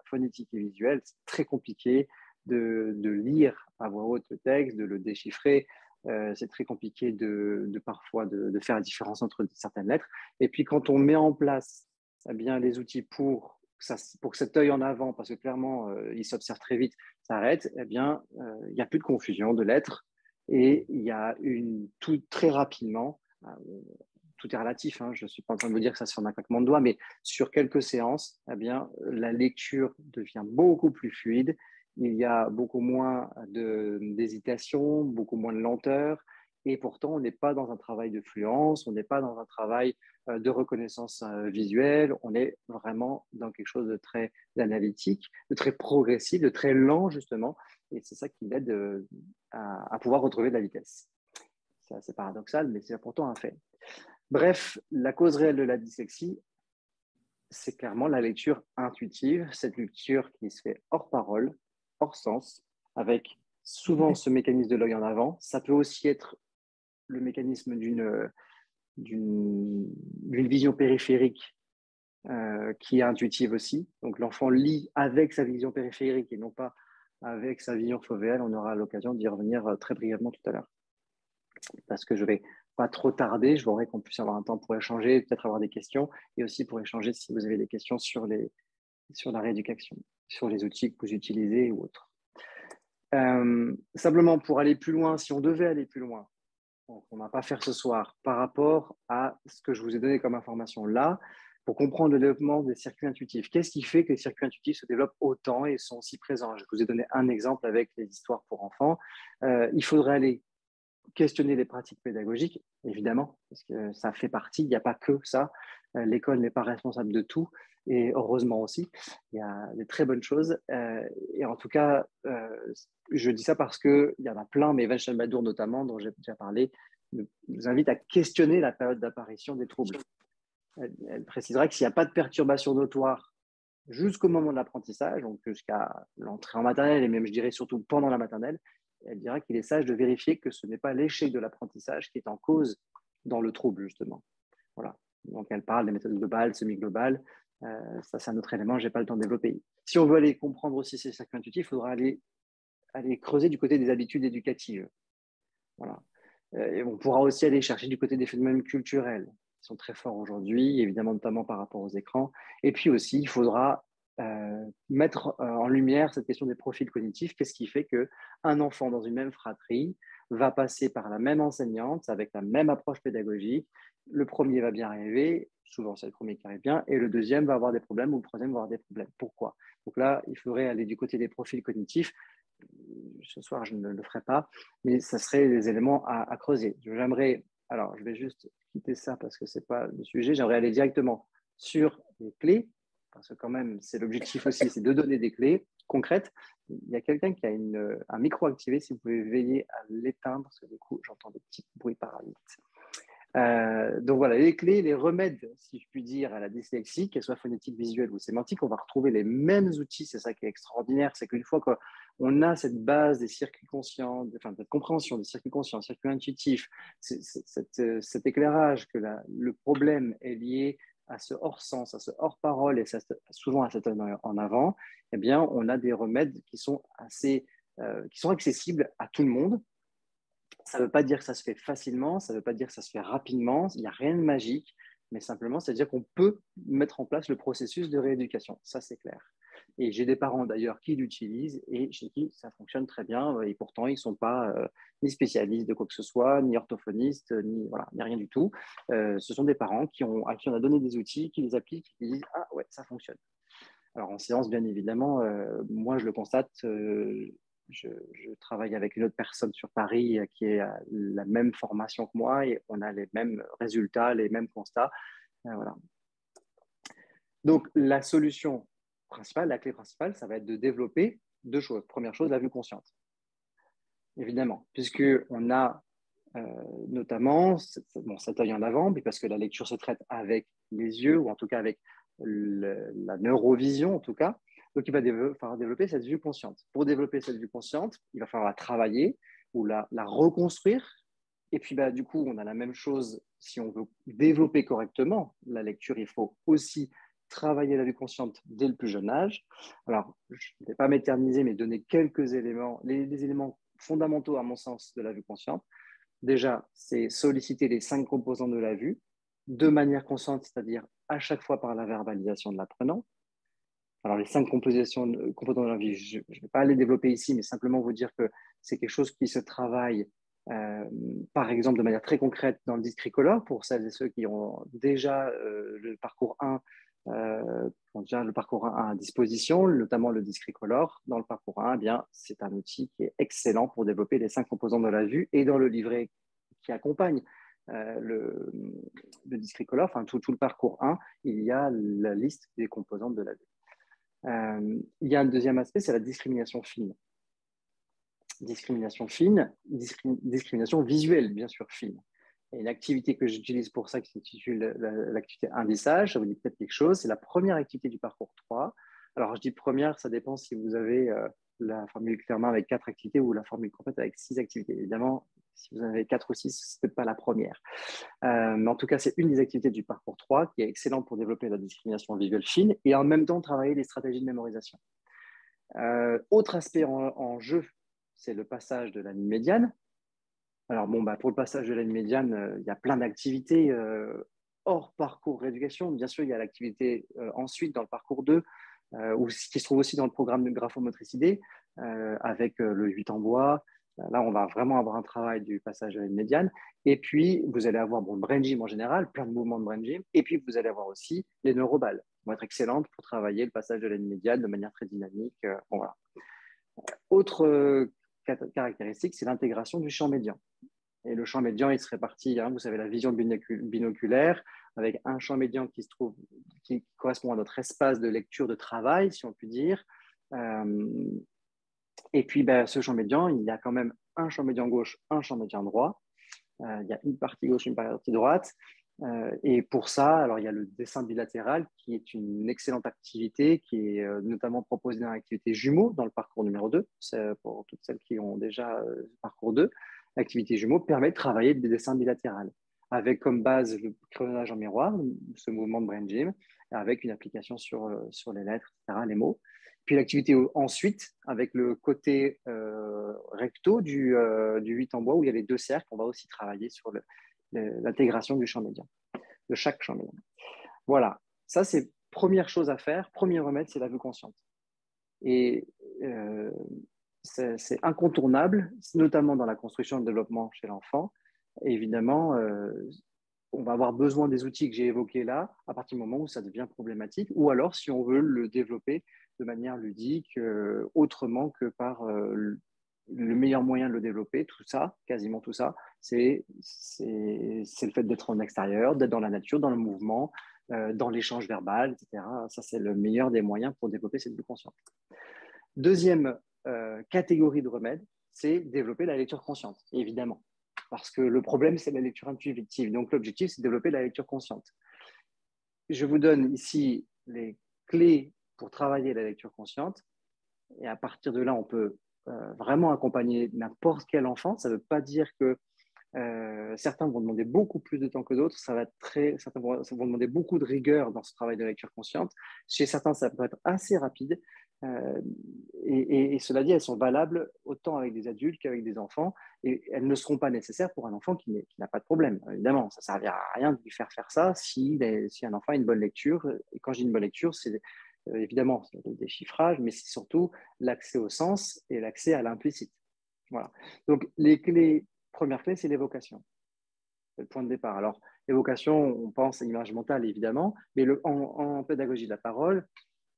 phonétique et visuel. C'est très compliqué de lire à voix haute le texte, de le déchiffrer. C'est très compliqué parfois de faire la différence entre certaines lettres. Et puis quand on met en place bien les outils pour que cet œil en avant, parce que clairement il s'observe très vite, s'arrête, eh bien il n'y a plus de confusion de lettres. Et il y a tout très rapidement, tout est relatif, je ne suis pas en train de vous dire que ça se fait en un claquement de doigts, mais sur quelques séances, eh bien, la lecture devient beaucoup plus fluide, il y a beaucoup moins d'hésitation, beaucoup moins de lenteur, et pourtant on n'est pas dans un travail de fluence, on n'est pas dans un travail de reconnaissance visuelle, on est vraiment dans quelque chose de très analytique, de très progressif, de très lent justement, et c'est ça qui l'aide à pouvoir retrouver de la vitesse. C'est assez paradoxal, mais c'est pourtant un fait. Bref, la cause réelle de la dyslexie, c'est clairement la lecture intuitive, cette lecture qui se fait hors parole, hors sens, avec souvent ce mécanisme de l'œil en avant. Ça peut aussi être le mécanisme d'une vision périphérique qui est intuitive aussi. Donc l'enfant lit avec sa vision périphérique et non pas avec sa vision fovéale. On aura l'occasion d'y revenir très brièvement tout à l'heure. Parce que je ne vais pas trop tarder, je voudrais qu'on puisse avoir un temps pour échanger, peut-être avoir des questions, et aussi pour échanger si vous avez des questions sur la rééducation, sur les outils que vous utilisez ou autres. Simplement pour aller plus loin, si on devait aller plus loin, donc on ne va pas faire ce soir, par rapport à ce que je vous ai donné comme information là, pour comprendre le développement des circuits intuitifs. Qu'est-ce qui fait que les circuits intuitifs se développent autant et sont si présents? Je vous ai donné un exemple avec les histoires pour enfants. Il faudrait aller questionner les pratiques pédagogiques, évidemment, parce que ça fait partie, il n'y a pas que ça. L'école n'est pas responsable de tout, et heureusement aussi, il y a des très bonnes choses. Et en tout cas, je dis ça parce qu'il y en a plein, mais Evan Shelmadour notamment, dont j'ai déjà parlé, nous invite à questionner la période d'apparition des troubles. Elle précisera que s'il n'y a pas de perturbation notoire jusqu'au moment de l'apprentissage, donc jusqu'à l'entrée en maternelle, et même je dirais surtout pendant la maternelle, elle dira qu'il est sage de vérifier que ce n'est pas l'échec de l'apprentissage qui est en cause dans le trouble, justement. Voilà. Donc, elle parle des méthodes globales, semi-globales. Ça, c'est un autre élément, je n'ai pas le temps de développer. Si on veut aller comprendre aussi ces circuits intuitifs, il faudra aller creuser du côté des habitudes éducatives. Voilà. Et on pourra aussi aller chercher du côté des phénomènes culturels, qui sont très forts aujourd'hui, évidemment, notamment par rapport aux écrans. Et puis aussi, il faudra mettre en lumière cette question des profils cognitifs. Qu'est-ce qui fait qu'un enfant dans une même fratrie va passer par la même enseignante, avec la même approche pédagogique? Le premier va bien arriver, souvent c'est le premier qui arrive bien, et le deuxième va avoir des problèmes, ou le troisième va avoir des problèmes. Pourquoi? Donc là, il faudrait aller du côté des profils cognitifs. Ce soir, je ne le ferai pas, mais ça serait des éléments à creuser. J'aimerais Alors, je vais juste quitter ça parce que ce n'est pas le sujet. J'aimerais aller directement sur les clés, parce que quand même, c'est l'objectif aussi, c'est de donner des clés concrètes. Il y a quelqu'un qui a un micro activé, si vous pouvez veiller à l'éteindre, parce que du coup, j'entends des petits bruits parasites. Donc voilà, les clés, les remèdes, si je puis dire, à la dyslexie, qu'elle soit phonétique, visuelle ou sémantique, on va retrouver les mêmes outils. C'est ça qui est extraordinaire, c'est qu'une fois qu'on a cette base des circuits conscients, enfin, cette compréhension des circuits conscients, circuits intuitifs, cet éclairage que le problème est lié à ce hors-sens, à ce hors-parole et souvent à cet en avant, eh bien, on a des remèdes qui sont qui sont accessibles à tout le monde. Ça ne veut pas dire que ça se fait facilement, ça ne veut pas dire que ça se fait rapidement, il n'y a rien de magique, mais simplement, c'est-à-dire qu'on peut mettre en place le processus de rééducation, ça c'est clair. Et j'ai des parents d'ailleurs qui l'utilisent et chez qui ça fonctionne très bien, et pourtant ils ne sont pas ni spécialistes de quoi que ce soit, ni orthophonistes, ni rien du tout. Ce sont des parents à qui on a donné des outils, qui les appliquent, qui disent « Ah ouais, ça fonctionne ». Alors en séance, bien évidemment, moi je le constate, je travaille avec une autre personne sur Paris qui a la même formation que moi et on a les mêmes résultats, les mêmes constats. Voilà. Donc la solution principale, la clé principale, ça va être de développer deux choses. Première chose, la vue consciente. Évidemment, puisqu'on a notamment cet œil en avant, parce que la lecture se traite avec les yeux, ou en tout cas avec la neurovision, en tout cas. Donc, il va falloir développer cette vue consciente. Pour développer cette vue consciente, il va falloir la travailler ou la reconstruire. Et puis, du coup, on a la même chose si on veut développer correctement la lecture. Il faut aussi travailler la vue consciente dès le plus jeune âge. Alors, je ne vais pas m'éterniser, mais donner quelques éléments, les éléments fondamentaux, à mon sens, de la vue consciente. Déjà, c'est solliciter les 5 composants de la vue de manière consciente, c'est-à-dire à chaque fois par la verbalisation de l'apprenant. Alors, les 5 composants de la vue, je ne vais pas les développer ici, mais simplement vous dire que c'est quelque chose qui se travaille, par exemple, de manière très concrète dans le Discricolor, pour celles et ceux qui ont déjà le parcours 1, le parcours 1 à disposition, notamment le Discricolor. Dans le parcours 1, eh bien, c'est un outil qui est excellent pour développer les 5 composants de la vue. Et dans le livret qui accompagne le Discricolor, enfin tout le parcours 1, il y a la liste des composantes de la vue. Il y a un deuxième aspect, c'est la discrimination fine. Discrimination fine, discrimination visuelle, bien sûr, fine. Et une activité que j'utilise pour ça, qui s'intitule l'activité indissage, ça vous dit peut-être quelque chose, c'est la première activité du parcours 3. Alors, je dis première, ça dépend si vous avez la formule clairement avec 4 activités ou la formule complète avec 6 activités. Évidemment, si vous en avez 4 ou 6, ce n'est peut-être pas la première. Mais en tout cas, c'est une des activités du parcours 3 qui est excellente pour développer la discrimination visuelle fine et en même temps travailler les stratégies de mémorisation. Autre aspect en jeu, c'est le passage de la ligne médiane. Alors pour le passage de la ligne médiane, il y a plein d'activités hors parcours rééducation. Bien sûr, il y a l'activité ensuite dans le parcours 2, qui se trouve aussi dans le programme de graphomotricité, avec le 8 en bois. Là, on va vraiment avoir un travail du passage de la ligne médiane. Et puis, vous allez avoir le brain gym en général, plein de mouvements de brain gym. Et puis, vous allez avoir aussi les neuroballes, qui vont être excellentes pour travailler le passage de la ligne médiane de manière très dynamique. Voilà. Autre caractéristique, c'est l'intégration du champ médian. Et le champ médian, il se répartit, vous savez, la vision binoculaire, avec un champ médian qui correspond à notre espace de lecture de travail, si on peut dire. Et puis, ce champ médian, il y a quand même un champ médian gauche, un champ médian droit. Il y a une partie gauche, une partie droite. Et pour ça, alors il y a le dessin bilatéral qui est une excellente activité qui est notamment proposée dans l'activité jumeaux dans le parcours numéro 2. C'est pour toutes celles qui ont déjà le parcours 2. L'activité jumeaux permet de travailler des dessins bilatérales avec comme base le créneage en miroir, ce mouvement de brain gym, avec une application sur les lettres, etc., les mots. Puis l'activité ensuite, avec le côté recto du 8 en bois, où il y a les 2 cercles, on va aussi travailler sur l'intégration du champ médian, de chaque champ médian. Voilà, ça c'est première chose à faire, premier remède, c'est la vue consciente. Et c'est incontournable, notamment dans la construction et le développement chez l'enfant. Évidemment, on va avoir besoin des outils que j'ai évoqués là, à partir du moment où ça devient problématique, ou alors si on veut le développer de manière ludique, autrement que par le meilleur moyen de le développer, tout ça, quasiment tout ça, c'est le fait d'être en extérieur, d'être dans la nature, dans le mouvement, dans l'échange verbal, etc. Ça, c'est le meilleur des moyens pour développer cette vue consciente. Deuxième catégorie de remède, c'est développer la lecture consciente, évidemment. Parce que le problème, c'est la lecture intuitive. Donc, l'objectif, c'est de développer la lecture consciente. Je vous donne ici les clés pour travailler la lecture consciente. Et à partir de là, on peut vraiment accompagner n'importe quel enfant. Ça ne veut pas dire que certains vont demander beaucoup plus de temps que d'autres. Certains vont demander beaucoup de rigueur dans ce travail de lecture consciente. Chez certains, ça peut être assez rapide. Et cela dit, elles sont valables autant avec des adultes qu'avec des enfants. Et elles ne seront pas nécessaires pour un enfant qui n'a pas de problème. Évidemment, ça ne servira à rien de lui faire ça si un enfant a une bonne lecture. Et quand je dis une bonne lecture, c'est évidemment le déchiffrage, mais c'est surtout l'accès au sens et l'accès à l'implicite. Voilà. Donc, première clé, c'est l'évocation. C'est le point de départ. Alors, l'évocation, on pense à l'image mentale, évidemment, mais en pédagogie de la parole,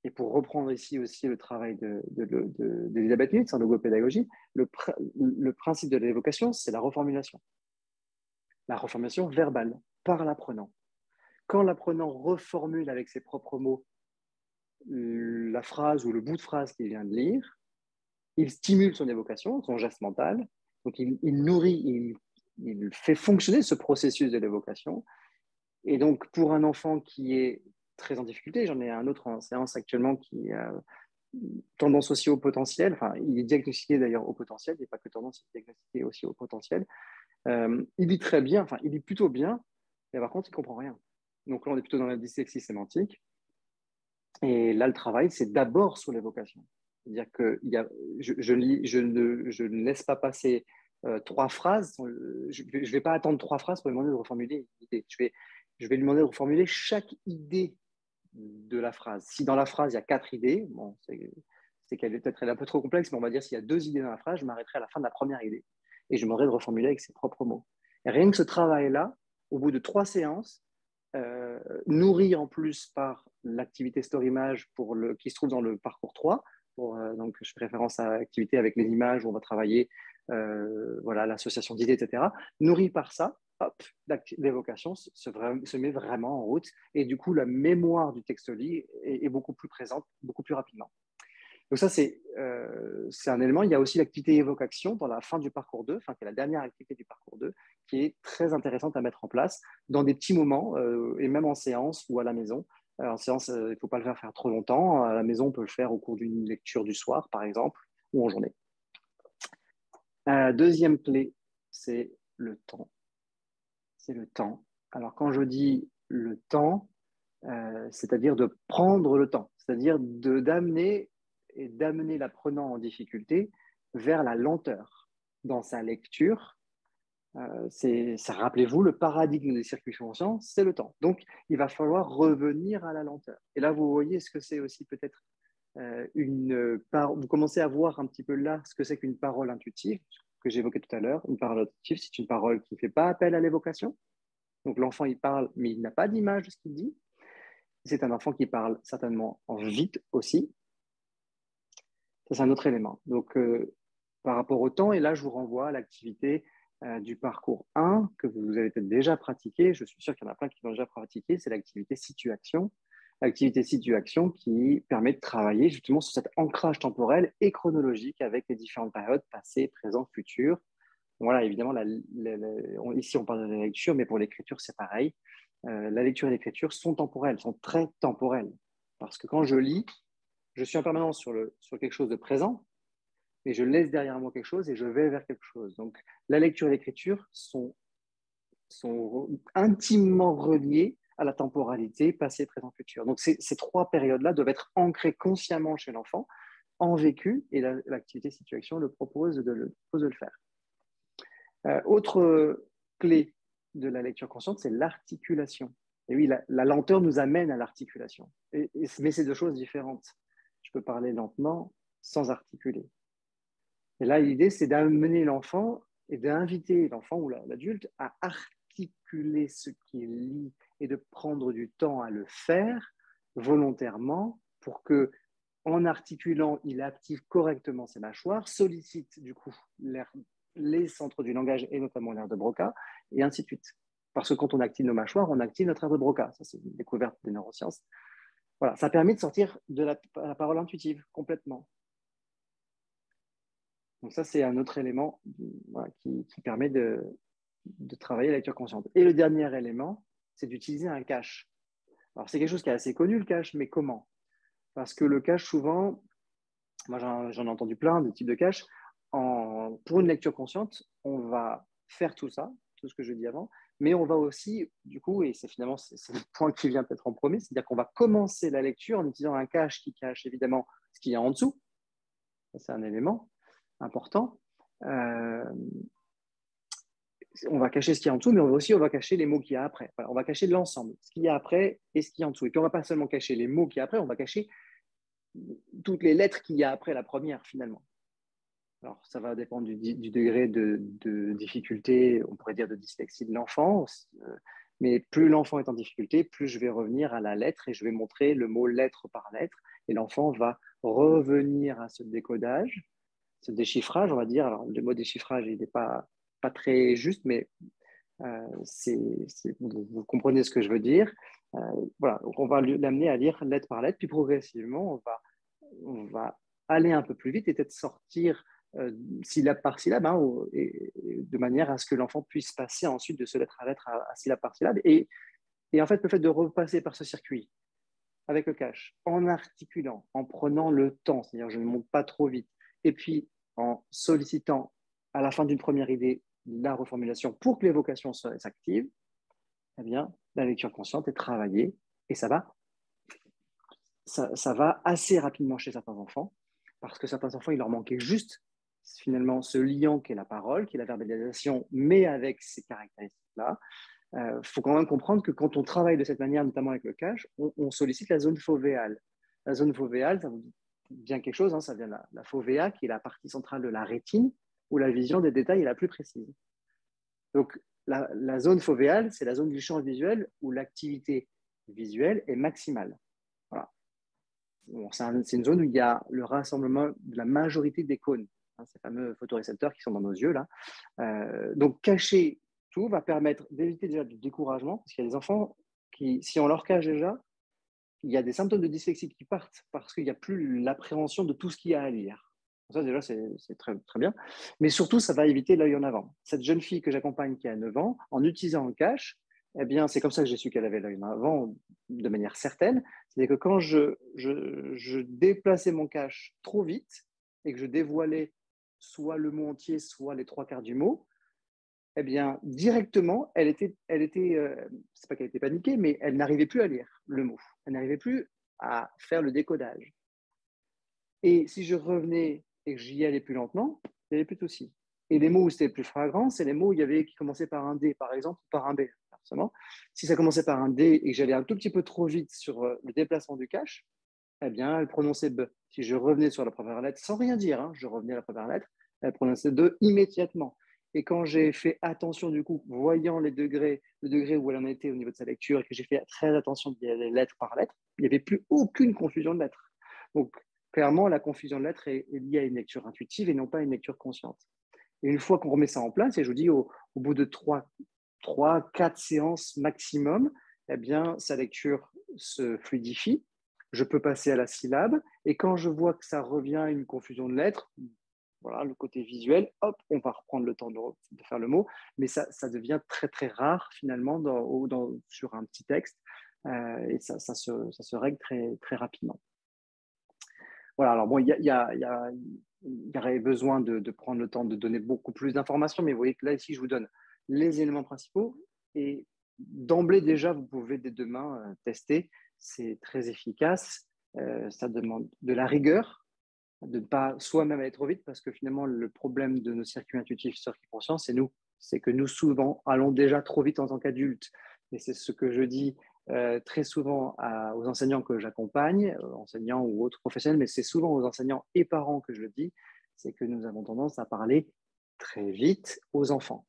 et pour reprendre ici aussi le travail d'Elisabeth Mitz en logopédagogie, le principe de l'évocation, c'est la reformulation. La reformulation verbale, par l'apprenant. Quand l'apprenant reformule avec ses propres mots la phrase ou le bout de phrase qu'il vient de lire, il stimule son évocation, son geste mental, donc il nourrit, il fait fonctionner ce processus de l'évocation. Et donc, pour un enfant qui est très en difficulté, j'en ai un autre en séance actuellement qui a tendance aussi au potentiel, enfin, il est diagnostiqué d'ailleurs au potentiel, il n'est pas que tendance, il est diagnostiqué aussi au potentiel. Il lit très bien, enfin, il lit plutôt bien, mais par contre, il ne comprend rien. Donc là, on est plutôt dans la dyslexie sémantique. Et là, le travail, c'est d'abord sur l'évocation. C'est-à-dire que je ne laisse pas passer 3 phrases. Je ne vais pas attendre 3 phrases pour lui demander de reformuler une idée. Je vais lui demander de reformuler chaque idée de la phrase. Si dans la phrase, il y a 4 idées, bon, c'est qu'elle est peut-être un peu trop complexe, mais on va dire s'il y a 2 idées dans la phrase, je m'arrêterai à la fin de la première idée et je demanderai de reformuler avec ses propres mots. Et rien que ce travail-là, au bout de 3 séances, nourri en plus par l'activité Story-Image qui se trouve dans le parcours 3. Donc, je fais référence à l'activité avec les images où on va travailler l'association d'idées, etc. Nourri par ça, hop, l'évocation se met vraiment en route et du coup, la mémoire du texte lit est beaucoup plus présente, beaucoup plus rapidement. Donc ça, c'est un élément. Il y a aussi l'activité évocation dans la fin du parcours 2, qui est la dernière activité du parcours 2, qui est très intéressante à mettre en place dans des petits moments, et même en séance ou à la maison. En séance, il ne faut pas le faire trop longtemps. À la maison, on peut le faire au cours d'une lecture du soir, par exemple, ou en journée. Deuxième clé, c'est le temps. C'est le temps. Alors, quand je dis le temps, c'est-à-dire de prendre le temps, c'est-à-dire d'amener l'apprenant en difficulté vers la lenteur dans sa lecture. Rappelez-vous, le paradigme des circuits conscients, c'est le temps. Donc, il va falloir revenir à la lenteur. Et là, vous voyez ce que c'est aussi peut-être vous commencez à voir un petit peu là ce que c'est qu'une parole intuitive, que j'évoquais tout à l'heure. Une parole intuitive, c'est une parole qui ne fait pas appel à l'évocation. Donc, l'enfant, il parle, mais il n'a pas d'image de ce qu'il dit. C'est un enfant qui parle certainement en vite aussi. Ça, c'est un autre élément. Donc, par rapport au temps, et là, je vous renvoie à l'activité du parcours 1 que vous avez peut-être déjà pratiqué. Je suis sûr qu'il y en a plein qui l'ont déjà pratiqué. C'est l'activité situation. L'activité situation qui permet de travailler justement sur cet ancrage temporel et chronologique avec les différentes périodes passées, présentes, futures. Voilà, évidemment, ici, on parle de la lecture, mais pour l'écriture, c'est pareil. La lecture et l'écriture sont temporelles, sont très temporelles. Parce que quand je lis, je suis en permanence sur quelque chose de présent, mais je laisse derrière moi quelque chose et je vais vers quelque chose. Donc, la lecture et l'écriture sont intimement reliées à la temporalité passé, présent, futur. Donc, ces 3 périodes-là doivent être ancrées consciemment chez l'enfant, en vécu, et l'activité situation le propose de le faire. Autre clé de la lecture consciente, c'est l'articulation. Et oui, la lenteur nous amène à l'articulation. Mais c'est 2 choses différentes. Je peux parler lentement sans articuler. Et là, l'idée, c'est d'amener l'enfant et d'inviter l'enfant ou l'adulte à articuler ce qu'il lit et de prendre du temps à le faire volontairement pour que, en articulant, il active correctement ses mâchoires, sollicite du coup les centres du langage et notamment l'aire de Broca, et ainsi de suite. Parce que quand on active nos mâchoires, on active notre aire de Broca. Ça, c'est une découverte des neurosciences. Voilà, ça permet de sortir de la parole intuitive complètement. Donc ça, c'est un autre élément voilà, qui permet de travailler la lecture consciente. Et le dernier élément, c'est d'utiliser un cache. Alors, c'est quelque chose qui est assez connu, le cache, mais comment? Parce que le cache, souvent, moi j'en ai entendu plein de types de cache. Pour une lecture consciente, on va faire tout ça, tout ce que je dis avant, mais on va aussi, du coup, et c'est finalement c'est le point qui vient peut-être en premier, c'est-à-dire qu'on va commencer la lecture en utilisant un cache qui cache évidemment ce qu'il y a en dessous. C'est un élément important. On va cacher ce qu'il y a en dessous, mais on va cacher les mots qu'il y a après. Voilà, on va cacher l'ensemble, ce qu'il y a après et ce qu'il y a en dessous. Et puis on ne va pas seulement cacher les mots qu'il y a après, on va cacher toutes les lettres qu'il y a après la première, finalement. Alors, ça va dépendre du degré de difficulté, on pourrait dire de dyslexie de l'enfant, mais plus l'enfant est en difficulté, plus je vais revenir à la lettre et je vais montrer le mot lettre par lettre, et l'enfant va revenir à ce décodage, ce déchiffrage, on va dire. Alors, le mot déchiffrage, il n'est pas très juste, mais vous comprenez ce que je veux dire. Voilà, donc on va l'amener à lire lettre par lettre, puis progressivement, on va aller un peu plus vite et peut-être sortir syllabe par syllabe, hein, de manière à ce que l'enfant puisse passer ensuite de ce lettre à lettre à syllabe par syllabe. Et en fait, le fait de repasser par ce circuit avec le cache, en articulant, en prenant le temps, c'est-à-dire je ne monte pas trop vite, et puis en sollicitant à la fin d'une première idée la reformulation pour que l'évocation s'active, eh bien, la lecture consciente est travaillée et ça va assez rapidement chez certains enfants, parce que certains enfants, il leur manquait juste finalement ce lien qu'est la parole, qui est la verbalisation, mais avec ces caractéristiques-là. Faut quand même comprendre que quand on travaille de cette manière, notamment avec le cache, on sollicite la zone fovéale. La zone fovéale, ça vous dit bien quelque chose, hein, ça vient de la fovea, qui est la partie centrale de la rétine, où la vision des détails est la plus précise. Donc, la zone fovéale, c'est la zone du champ visuel où l'activité visuelle est maximale. Voilà. Bon, c'est une zone où il y a le rassemblement de la majorité des cônes, hein, ces fameux photorécepteurs qui sont dans nos yeux là. Donc, cacher tout va permettre d'éviter déjà du découragement, parce qu'il y a des enfants qui, si on leur cache déjà, il y a des symptômes de dyslexie qui partent parce qu'il n'y a plus l'appréhension de tout ce qu'il y a à lire. Ça, déjà, c'est très, très bien. Mais surtout, ça va éviter l'œil en avant. Cette jeune fille que j'accompagne qui a 9 ans, en utilisant le cache, eh bien, c'est comme ça que j'ai su qu'elle avait l'œil en avant de manière certaine. C'est-à-dire que quand je déplaçais mon cache trop vite et que je dévoilais soit le mot entier, soit les trois quarts du mot, eh bien, directement, c'est pas qu'elle était paniquée, mais elle n'arrivait plus à lire le mot. Elle n'arrivait plus à faire le décodage. Et si je revenais et que j'y allais plus lentement, il n'y avait plus de souci. Et les mots où c'était plus flagrant, c'est les mots qui commençaient par un D, par exemple, ou par un B, forcément. Si ça commençait par un D et que j'allais un tout petit peu trop vite sur le déplacement du cache, eh bien, elle prononçait B. Si je revenais sur la première lettre, sans rien dire, hein, je revenais à la première lettre, elle prononçait D immédiatement. Et quand j'ai fait attention, du coup, voyant le degré où elle en était au niveau de sa lecture, et que j'ai fait très attention d'y aller lettre par lettre, il n'y avait plus aucune confusion de lettres. Donc, clairement, la confusion de lettres est liée à une lecture intuitive et non pas à une lecture consciente. Et une fois qu'on remet ça en place, et je vous dis, au bout de 4 séances maximum, eh bien, sa lecture se fluidifie. Je peux passer à la syllabe. Et quand je vois que ça revient à une confusion de lettres, voilà, le côté visuel, hop, on va reprendre le temps de faire le mot. Mais ça devient très, très rare, finalement, sur un petit texte. Et ça se règle très, très rapidement. Voilà, alors bon, il y aurait besoin de prendre le temps de donner beaucoup plus d'informations, mais vous voyez que là, ici, je vous donne les éléments principaux. Et d'emblée, déjà, vous pouvez dès demain tester. C'est très efficace. Ça demande de la rigueur, de ne pas soi-même aller trop vite, parce que finalement, le problème de nos circuits intuitifs, circuits conscients, c'est nous. C'est que nous, souvent, allons déjà trop vite en tant qu'adultes. Et c'est ce que je dis très souvent aux enseignants que j'accompagne, enseignants ou autres professionnels, mais c'est souvent aux enseignants et parents que je le dis, c'est que nous avons tendance à parler très vite aux enfants.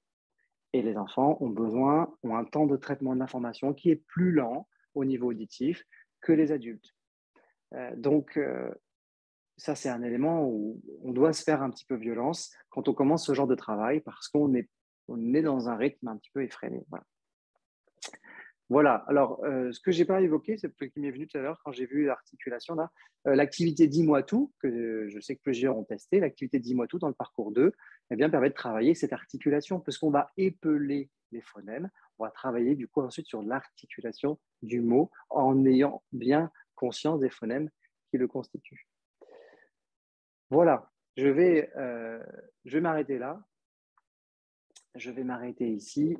Et les enfants ont un temps de traitement de l'information qui est plus lent au niveau auditif que les adultes. Donc, ça, c'est un élément où on doit se faire un petit peu violence quand on commence ce genre de travail parce on est dans un rythme un petit peu effréné. Voilà. Voilà. Alors, ce que j'ai pas évoqué, c'est ce qui m'est venu tout à l'heure quand j'ai vu l'articulation là, l'activité Dis-moi tout, que je sais que plusieurs ont testé, l'activité Dis-moi tout dans le parcours 2, eh bien, permet de travailler cette articulation parce qu'on va épeler les phonèmes. On va travailler du coup ensuite sur l'articulation du mot en ayant bien conscience des phonèmes qui le constituent. Voilà, je vais m'arrêter là. Je vais m'arrêter ici